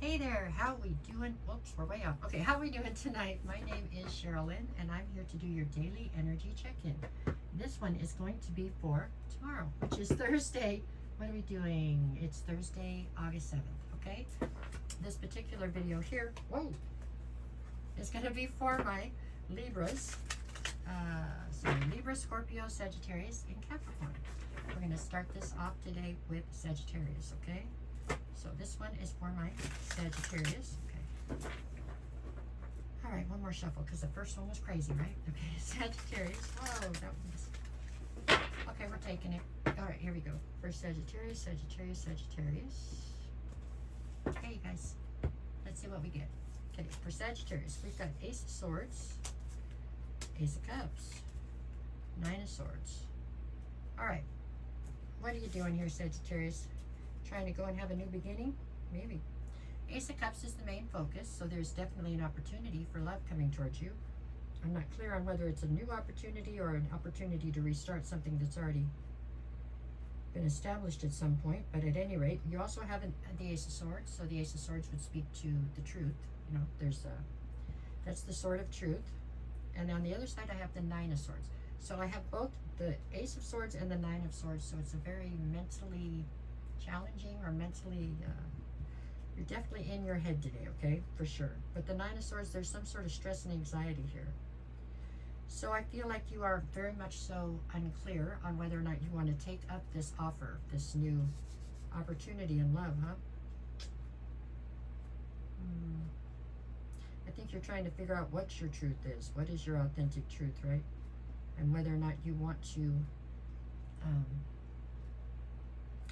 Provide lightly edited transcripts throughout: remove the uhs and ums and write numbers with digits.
Hey there, how we doing? Whoops, we're way off. Okay, how we doing tonight? My name is Sherilyn, and I'm here to do your daily energy check-in. This one is going to be for tomorrow, which is Thursday. What are we doing? It's Thursday, August 7th, okay? This particular video here, whoa, is going to be for my Libras. Libra, Scorpio, Sagittarius, and Capricorn. We're going to start this off today with Sagittarius, okay? So this one is for my Sagittarius. Okay. All right, one more shuffle because the first one was crazy, right? Okay, Sagittarius. Whoa, that was. Okay, we're taking it. All right, here we go. First Sagittarius, Sagittarius, Sagittarius. Okay, you guys, let's see what we get. Okay, for Sagittarius, we've got Ace of Swords, Ace of Cups, Nine of Swords. All right, what are you doing here, Sagittarius? Trying to go and have a new beginning? Maybe. Ace of Cups is the main focus, so there's definitely an opportunity for love coming towards you. I'm not clear on whether it's a new opportunity or an opportunity to restart something that's already been established at some point, but at any rate, you also have the Ace of Swords, so the Ace of Swords would speak to the truth. You know, that's the sword of truth. And on the other side, I have the Nine of Swords. So I have both the Ace of Swords and the Nine of Swords, so it's a very mentally challenging or mentally, you're definitely in your head today, okay, for sure. But the Nine of Swords, there's some sort of stress and anxiety here. So I feel like you are very much so unclear on whether or not you want to take up this offer, this new opportunity in love, huh? I think you're trying to figure out what your truth is. What is your authentic truth, right? And whether or not you want to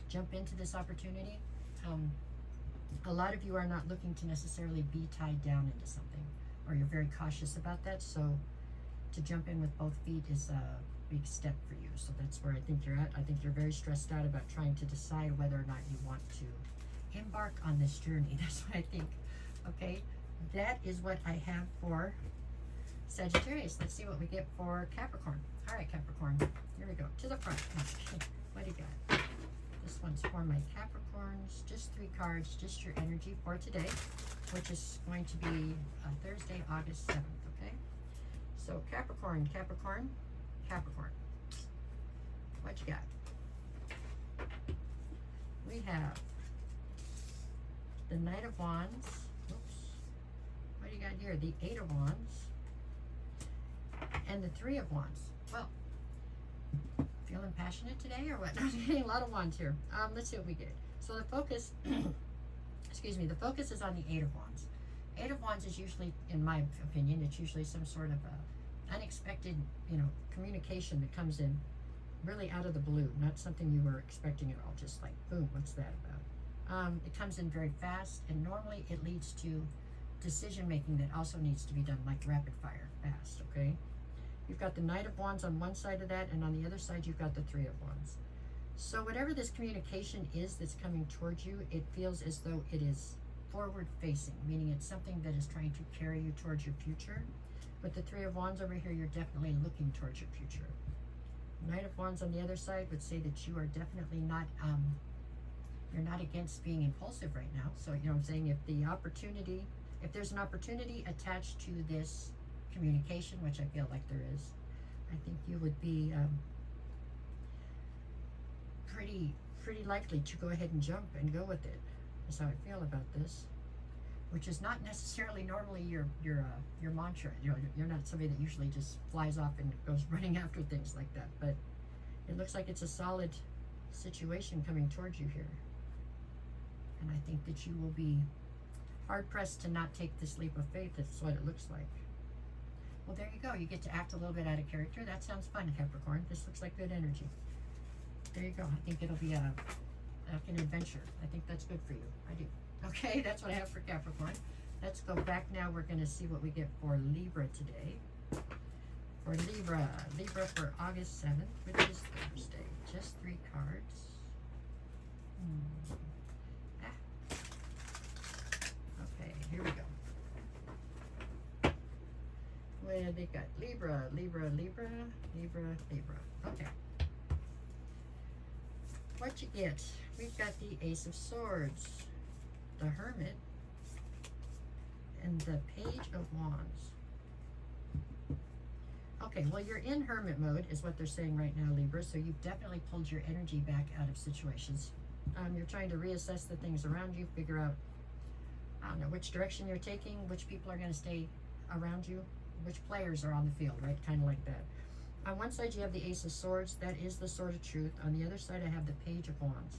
jump into this opportunity. A lot of you are not looking to necessarily be tied down into something, or you're very cautious about that. So to jump in with both feet is a big step for you. So that's where I think you're at. I think you're very stressed out about trying to decide whether or not you want to embark on this journey. That's what I think. Okay, that is what I have for Sagittarius. Let's see what we get for Capricorn. All right, Capricorn, here we go. To the front. What do you got? This one's for my Capricorns. Just 3 cards, just your energy for today, which is going to be Thursday, August 7th, okay? So Capricorn, Capricorn, Capricorn. What you got? We have the Knight of Wands. Oops. What do you got here? The Eight of Wands. And the Three of Wands. Well, feeling passionate today or what? I'm getting a lot of wands here. Let's see what we get. So the focus, excuse me, the focus is on the Eight of Wands. Eight of Wands is usually, in my opinion, it's usually some sort of unexpected, communication that comes in really out of the blue, not something you were expecting at all. Just like, boom, what's that about? It comes in very fast, and normally it leads to decision making that also needs to be done, like rapid fire, fast, okay? You've got the Knight of Wands on one side of that, and on the other side, you've got the Three of Wands. So whatever this communication is that's coming towards you, it feels as though it is forward-facing, meaning it's something that is trying to carry you towards your future. With the Three of Wands over here, you're definitely looking towards your future. Knight of Wands on the other side would say that you are definitely not, you're not against being impulsive right now. So, you know what I'm saying? If there's an opportunity attached to this communication, which I feel like there is, I think you would be pretty likely to go ahead and jump and go with it. That's how I feel about this, which is not necessarily normally your mantra. You're not somebody that usually just flies off and goes running after things like that, but it looks like it's a solid situation coming towards you here, and I think that you will be hard-pressed to not take this leap of faith. That's what it looks like. Well, there you go. You get to act a little bit out of character. That sounds fun, Capricorn. This looks like good energy. There you go. I think it'll be like an adventure. I think that's good for you. I do. Okay, that's what I have for Capricorn. Let's go back now. We're going to see what we get for Libra today. For Libra for August 7th, which is Thursday. Just 3 cards. Okay, here we go. Well, they got Libra. Okay. What you get? We've got the Ace of Swords, the Hermit, and the Page of Wands. Okay, well, you're in hermit mode is what they're saying right now, Libra, so you've definitely pulled your energy back out of situations. You're trying to reassess the things around you, figure out, I don't know, which direction you're taking, which people are going to stay around you, which players are on the field, right? Kind of like that. On one side, you have the Ace of Swords. That is the Sword of Truth. On the other side, I have the Page of Wands.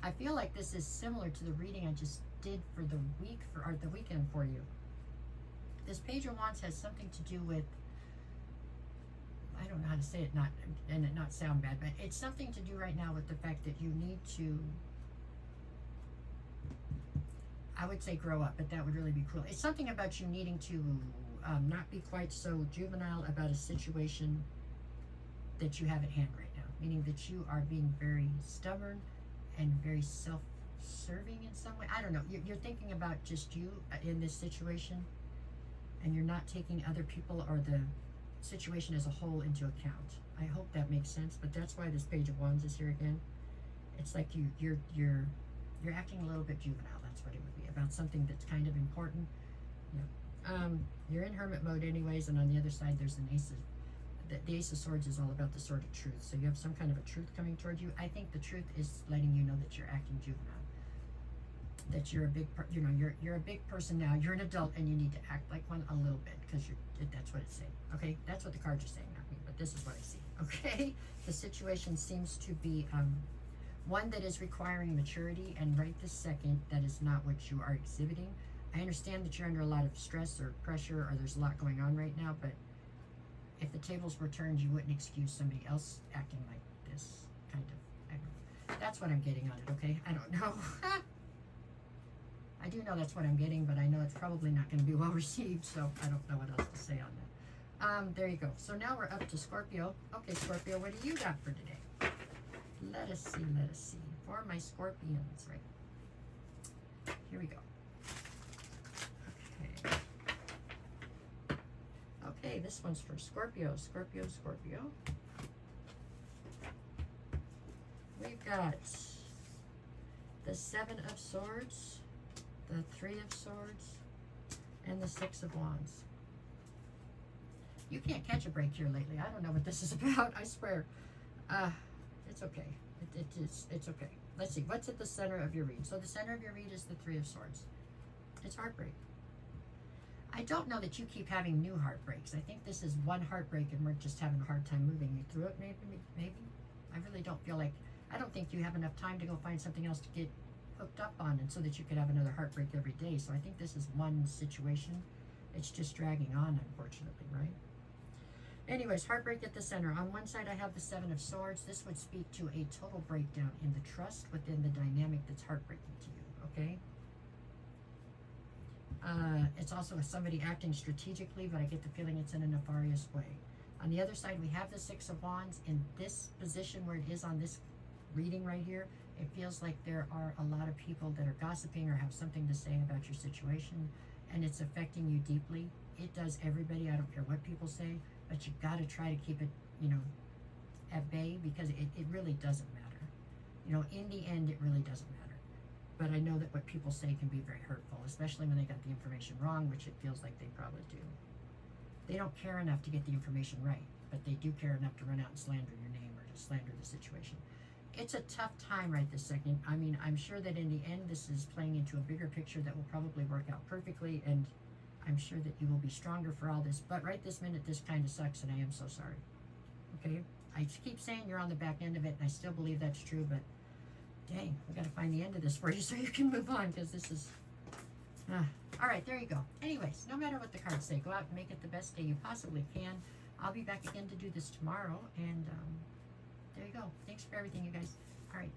I feel like this is similar to the reading I just did for the weekend for you. This Page of Wands has something to do with, I don't know how to say it and it not sound bad, but it's something to do right now with the fact that you need to, I would say grow up, but that would really be cruel. It's something about you needing to not be quite so juvenile about a situation that you have at hand right now, meaning that you are being very stubborn and very self-serving in some way. I don't know. You're thinking about just you in this situation, and you're not taking other people or the situation as a whole into account. I hope that makes sense, but that's why this Page of Wands is here again. It's like you're acting a little bit juvenile. That's what it would be, about something that's kind of important. Yeah. You're in hermit mode anyways, and on the other side there's an Ace of the Ace of Swords is all about the Sword of Truth. So you have some kind of a truth coming toward you. I think the truth is letting you know that you're acting juvenile, that you're a big you're a big person now. You're an adult and you need to act like one a little bit, because that's what it's saying. Okay, that's what the cards are saying, not me, but this is what I see. Okay, the situation seems to be one that is requiring maturity, and right this second that is not what you are exhibiting. I understand that you're under a lot of stress or pressure, or there's a lot going on right now, but if the tables were turned, you wouldn't excuse somebody else acting like this, kind of. I don't know. That's what I'm getting on it, okay? I don't know. I do know that's what I'm getting, but I know it's probably not going to be well received, so I don't know what else to say on that. There you go. So now we're up to Scorpio. Okay, Scorpio, what do you got for today? Let us see. For my Scorpions, right? Here we go. Okay, this one's for Scorpio. Scorpio. We've got the Seven of Swords, the Three of Swords, and the Six of Wands. You can't catch a break here lately. I don't know what this is about, I swear. It's okay. It's okay. Let's see, what's at the center of your read? So the center of your read is the Three of Swords. It's heartbreak. I don't know that you keep having new heartbreaks. I think this is one heartbreak and we're just having a hard time moving you through it, maybe. I really don't feel like, I don't think you have enough time to go find something else to get hooked up on, and so that you could have another heartbreak every day. So I think this is one situation. It's just dragging on, unfortunately, right? Anyways, heartbreak at the center. On one side, I have the Seven of Swords. This would speak to a total breakdown in the trust within the dynamic that's heartbreaking to you, okay? It's also somebody acting strategically, but I get the feeling it's in a nefarious way. On the other side, we have the Six of Wands. In this position where it is on this reading right here, it feels like there are a lot of people that are gossiping or have something to say about your situation, and it's affecting you deeply. It does everybody. I don't care what people say, but you got to try to keep it, at bay, because it really doesn't matter. In the end, it really doesn't matter. But I know that what people say can be very hurtful, especially when they got the information wrong, which it feels like they probably do. They don't care enough to get the information right, but they do care enough to run out and slander your name or to slander the situation. It's a tough time right this second. I mean, I'm sure that in the end, this is playing into a bigger picture that will probably work out perfectly, and I'm sure that you will be stronger for all this. But right this minute, this kind of sucks, and I am so sorry. Okay? I keep saying you're on the back end of it, and I still believe that's true, but dang, we got to find the end of this for you so you can move on, because this is... all right, there you go. Anyways, no matter what the cards say, go out and make it the best day you possibly can. I'll be back again to do this tomorrow, and there you go. Thanks for everything, you guys. All right.